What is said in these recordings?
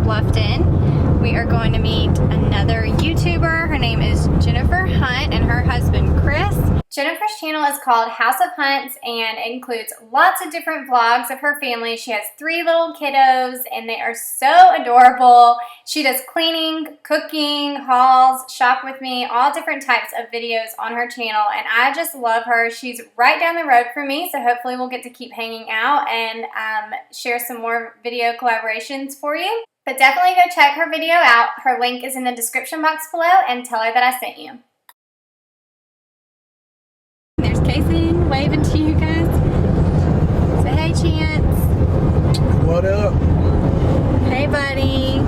Bluffton. We are going to meet another YouTuber. Her name is Jennifer Hunt and her husband Chris. Jennifer's channel is called House of Hunts and it includes lots of different vlogs of her family. She has 3 little kiddos and they are so adorable. She does cleaning, cooking, hauls, shop with me, all different types of videos on her channel, and I just love her. She's right down the road from me, so hopefully we'll get to keep hanging out and share some more video collaborations for you. But definitely go check her video out. Her link is in the description box below and tell her that I sent you. There's Casey waving to you guys. Say hey, Chance. What up? Hey, buddy.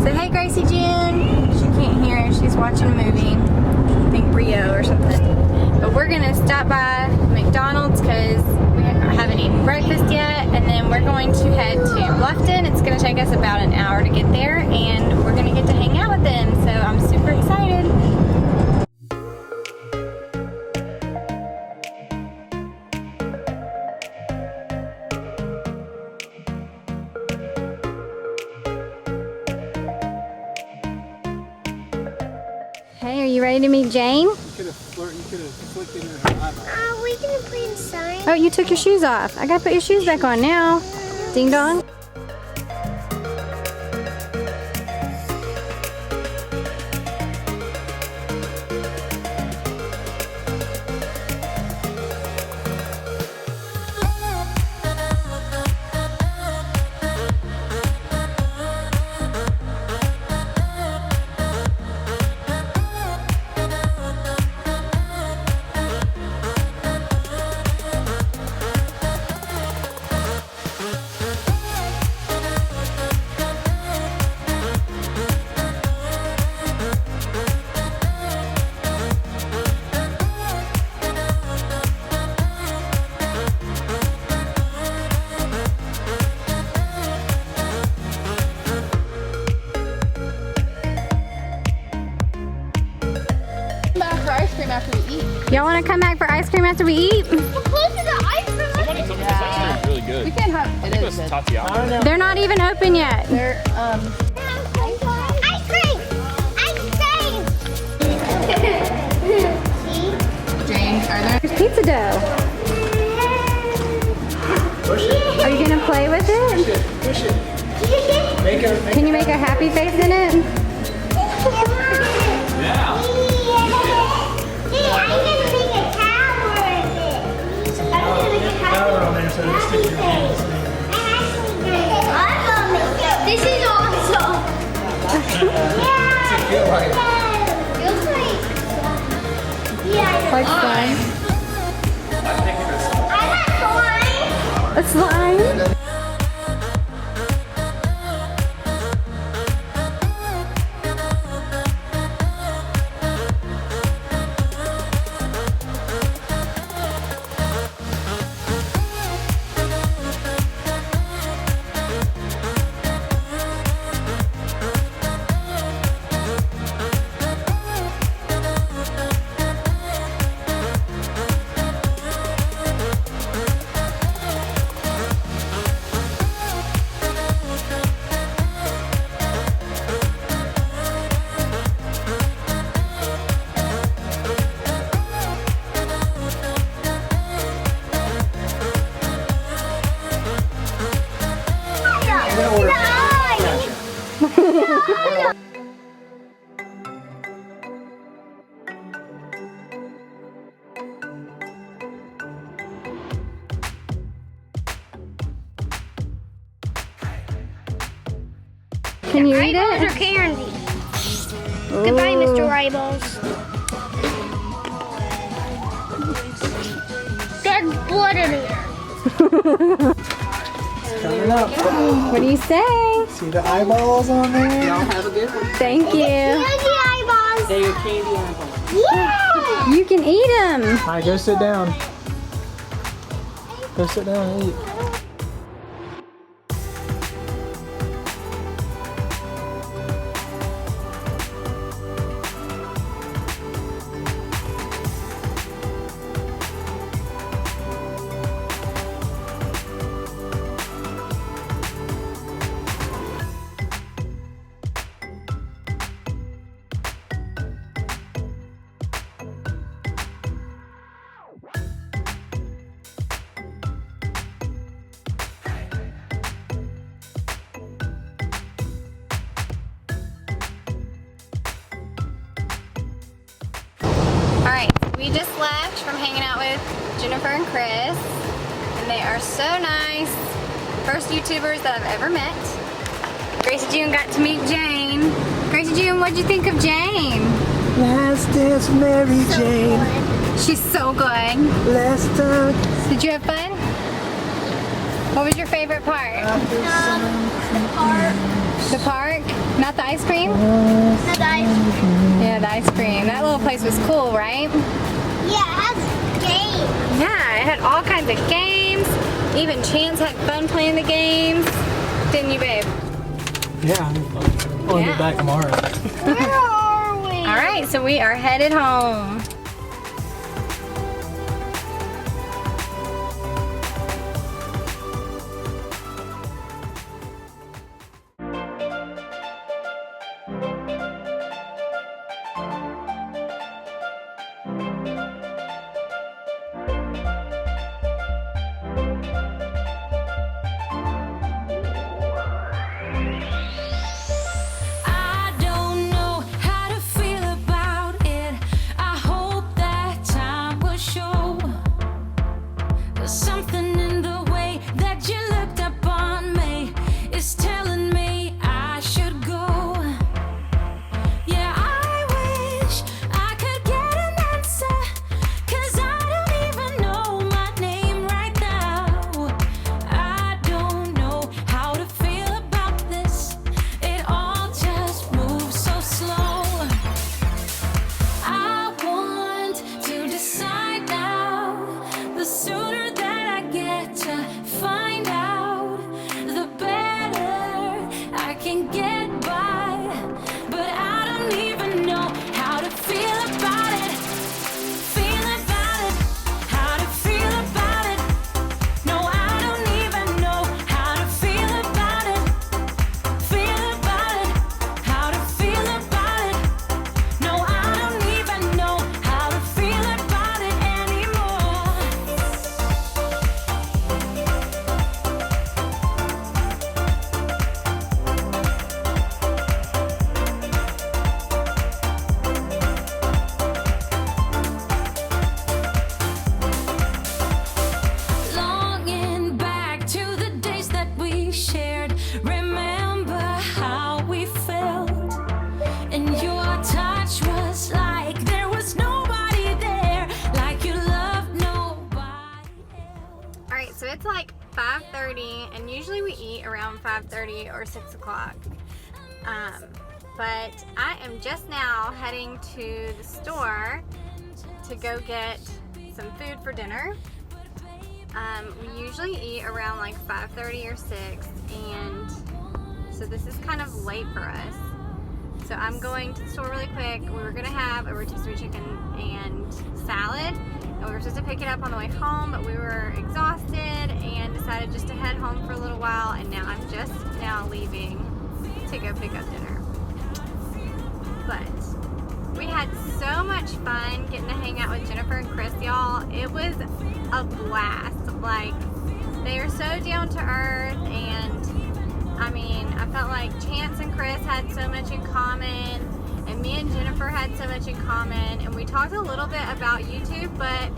Say hey, Gracie June. She can't hear. She's watching a movie. I think Rio or something. But we're going to stop by McDonald's because we haven't eaten breakfast yet. And then we're going to head to Bluffton. It's going to take us about an hour to get there. And we're going to get to hang out with them. So I'm super excited. Hey, are you ready to meet Jane? You could have flicked it in her eyeball. We can play inside. Oh, you took your shoes off. I gotta put your shoes back on now. Ding dong. After we eat. Y'all want to come back for ice cream after we eat? We're close to the ice cream. Somebody told me this ice cream is really good. We can't have it. It is Tatiana. They're not even open yet. They're There's pizza dough. Push it. Are you gonna play with it? Push it. Make her. Can you make a happy face in it? Yeah. Power on there so it'll stick to your hands. This is awesome. What's it feel like? Feels like Like slime. I got slime. A slime? Can you eat Eyeballs it? are candy. Goodbye, Mr. Eyeballs. There's blood in here. Coming up. What do you say? See the eyeballs on there? Y'all have a good one. Thank you. Candy eyeballs. They're your candy eyeballs. Yeah. You can eat them. All right, go sit down. Go sit down and eat. We just left from hanging out with Jennifer and Chris, and they are so nice. First YouTubers that I've ever met. Gracie June got to meet Jane. Gracie June, what'd you think of Jane? Last dance, Mary Jane. She's so good. Last time. Did you have fun? What was your favorite part? The park. The park? Not the ice cream? Not the ice cream. Yeah, the ice cream. That little place was cool, right? Yeah, it has games. Yeah, it had all kinds of games. Even Chance had fun playing the games. Didn't you, babe? Yeah. I'll get back tomorrow. Where are we? All right, so we are headed home. I don't know how to feel about it. I hope that time will show. There's something in the way that you looked up on me is telling me I should go. Yeah, I wish I could get an answer, 'cause I don't even know my name right now. I don't know how to feel about this. It all just moves so slow. I want to decide now. The sooner that I get to find out, the better I can get by. But I don't even know how to feel about it. Feel about it. How to feel about it. No, I don't even know how to feel about it. Feel about it. How to feel about it. No, I don't even know how to feel about it anymore. Longing back to the days that we shared. Remember how we felt. And your touch was like there was nobody there. Like you loved nobody else. All right, so it's like 5:30, and usually we eat around 5:30 or 6 o'clock. But I am just now heading to the store to go get some food for dinner. We usually eat around like 5:30 or 6, and so this is kind of late for us. So I'm going to the store really quick. We were gonna have a rotisserie chicken and salad, and we were supposed to pick it up on the way home, but we were exhausted and decided just to head home for a little while, and now I'm just now leaving to go pick up dinner. But we had so much fun getting to hang out with Jennifer and Chris, y'all. It was a blast. Like, they are so down to earth, and I mean, I felt like Chance and Chris had so much in common, and me and Jennifer had so much in common, and we talked a little bit about YouTube, but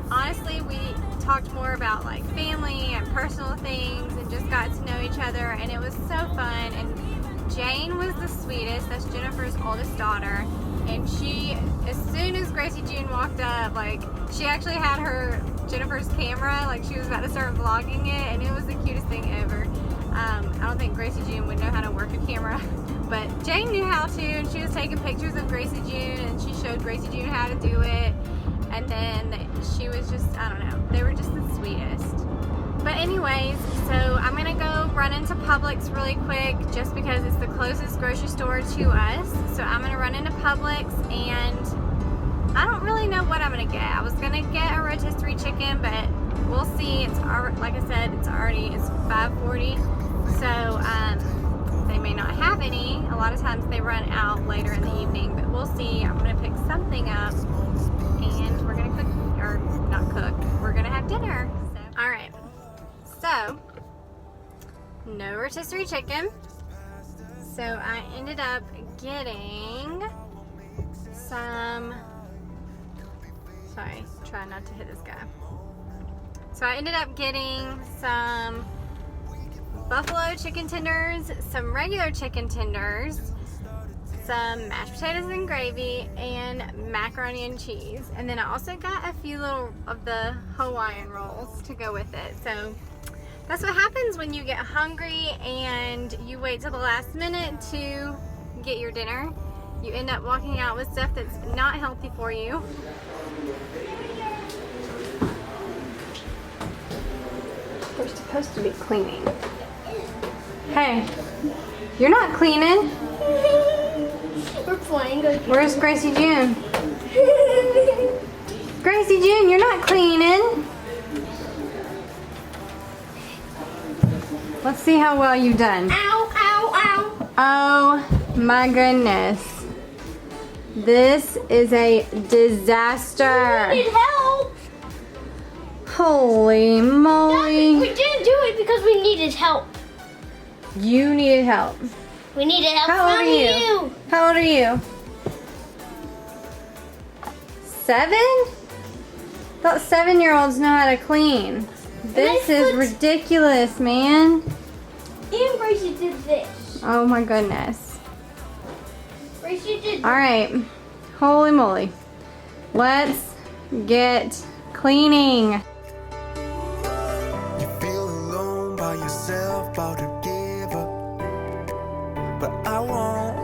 honestly, we talked more about like family and personal things and just got to know each other, and it was so fun. And Jane was the sweetest. That's Jennifer's oldest daughter, and she, as soon as Gracie June walked up, like, she actually had Jennifer's camera, like she was about to start vlogging it, and it was the cutest thing ever. I don't think Gracie June would know how to work a camera, but Jane knew how to, and she was taking pictures of Gracie June, and she showed Gracie June how to do it, and then she was just, I don't know, they were just the sweetest. But anyways, so I'm gonna go run into Publix really quick just because it's the closest grocery store to us. So I'm gonna run into Publix, and I don't really know what I'm gonna get. I was gonna get a rotisserie chicken, but we'll see. It's like I said, it's 5:40, so they may not have any. A lot of times they run out later in the evening, but we'll see. I'm gonna pick something up, and we're gonna cook, or not cook, we're gonna have dinner. So, all right. So, no rotisserie chicken. So I ended up getting some Sorry, try not to hit this guy. So I ended up getting some buffalo chicken tenders, some regular chicken tenders, some mashed potatoes and gravy, and macaroni and cheese. And then I also got a few little of the Hawaiian rolls to go with it. So that's what happens when you get hungry and you wait till the last minute to get your dinner. You end up walking out with stuff that's not healthy for you. We're supposed to be cleaning. Hey, you're not cleaning. We're playing again. Where's Gracie June? Gracie June, you're not cleaning. Let's see how well you've done. Ow, ow, ow. Oh my goodness. This is a disaster. We need help. Holy moly. We didn't do it because we needed help. You needed help. We needed help How old from are you? How old are you? 7? Thought 7-year-olds know how to clean. This is ridiculous, man. And Gracie did this. Oh my goodness. Gracie did All right. Holy moly. Let's get cleaning. You feel alone by yourself, about to give up, but I won't.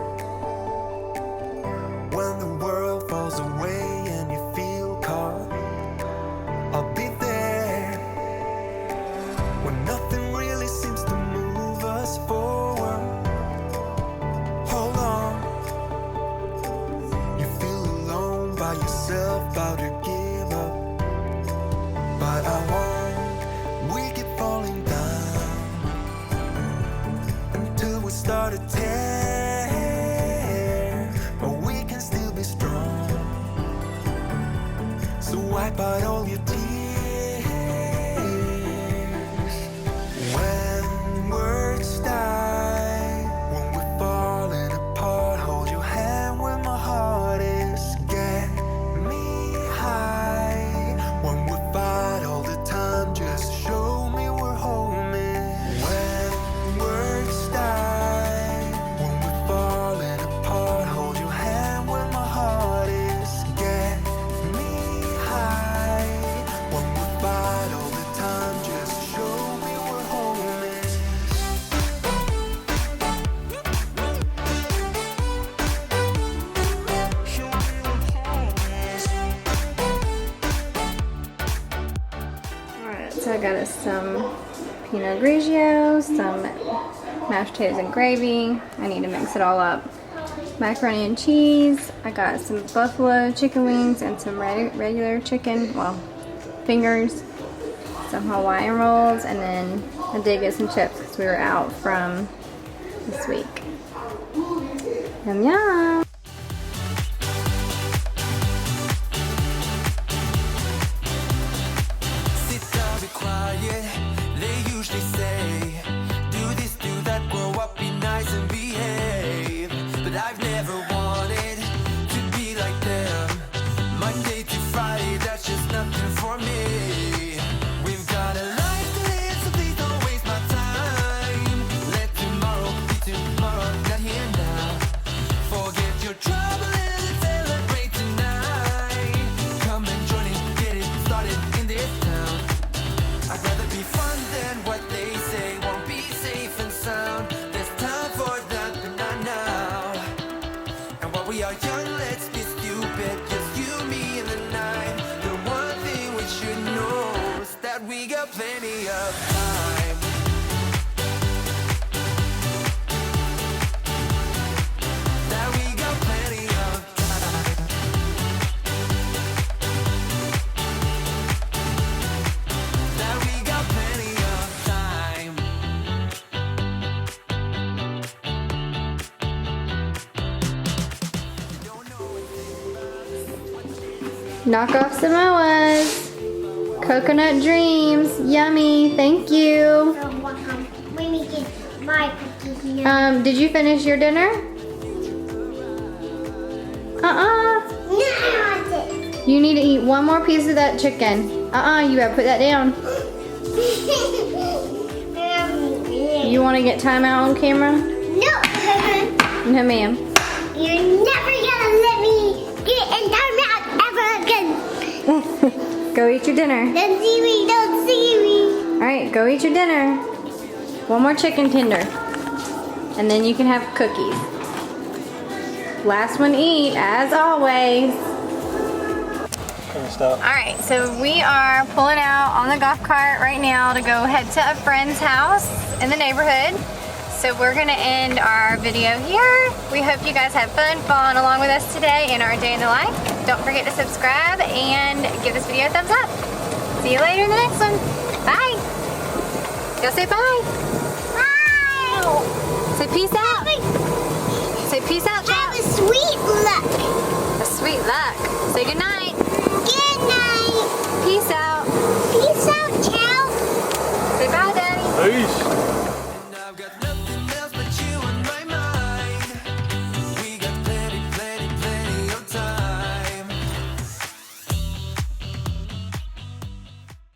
When the world falls away and you feel caught, I'll be there. When nothing really seems to move us forward, hold on. You feel alone by yourself, about to give up, but I won't. We keep falling down until we start to tear, but we can still be strong. So wipe out all your tears. When words die, when we're falling apart, hold your hand when my heart is. Get me high. When we fight all the time, just show me we're home. When words die, when we're falling apart, hold your hand when my heart is. Get me high. When we fight all the time, just show me we're home. Alright, so I got us some Pinot Grigio, some mashed potatoes and gravy. I need to mix it all up. Macaroni and cheese. I got some buffalo chicken wings and some regular chicken, well, fingers. Some Hawaiian rolls, and then I did get some chips because we were out from this week. Yum yum! Sit down, be quiet. They usually say, do this, do that, grow up, be nice and behave. But I've never wanted to be like them. Monday to Friday, that's just nothing for me. We've got a life to live, so please don't waste my time. Let tomorrow be tomorrow, not here now. Forget your trouble and let's celebrate tonight. Come and join it, get it started in this town. I'd rather be fun than what they say won't be safe and sound. There's time for that, but not now. And while we are young, let's be stupid. Just you, me, and the night. The one thing we should know is that we got plenty of time. That we got plenty of time. That we got plenty of time. Knockoff Samoas. Coconut Dreams. Yummy. Thank you. Let me get my cookies now. Did you finish your dinner? No, I want it. You need to eat one more piece of that chicken. You gotta put that down. You wanna get time out on camera? No. No, ma'am. You're never gonna let me get in time out ever again. Go eat your dinner. Don't see me, don't see me. Alright, go eat your dinner. One more chicken tender. And then you can have cookies. Last one to eat, as always. Stop. Alright, so we are pulling out on the golf cart right now to go head to a friend's house in the neighborhood. So we're gonna end our video here. We hope you guys have fun following along with us today in our day in the life. Don't forget to subscribe and give this video a thumbs up. See you later in the next one. Bye. Go say bye. Bye. Say peace out. Say peace out, Have chat. a sweet luck. A sweet luck. Say good night. Good night. Peace out. Peace out, ciao. Say bye, Daddy. Peace.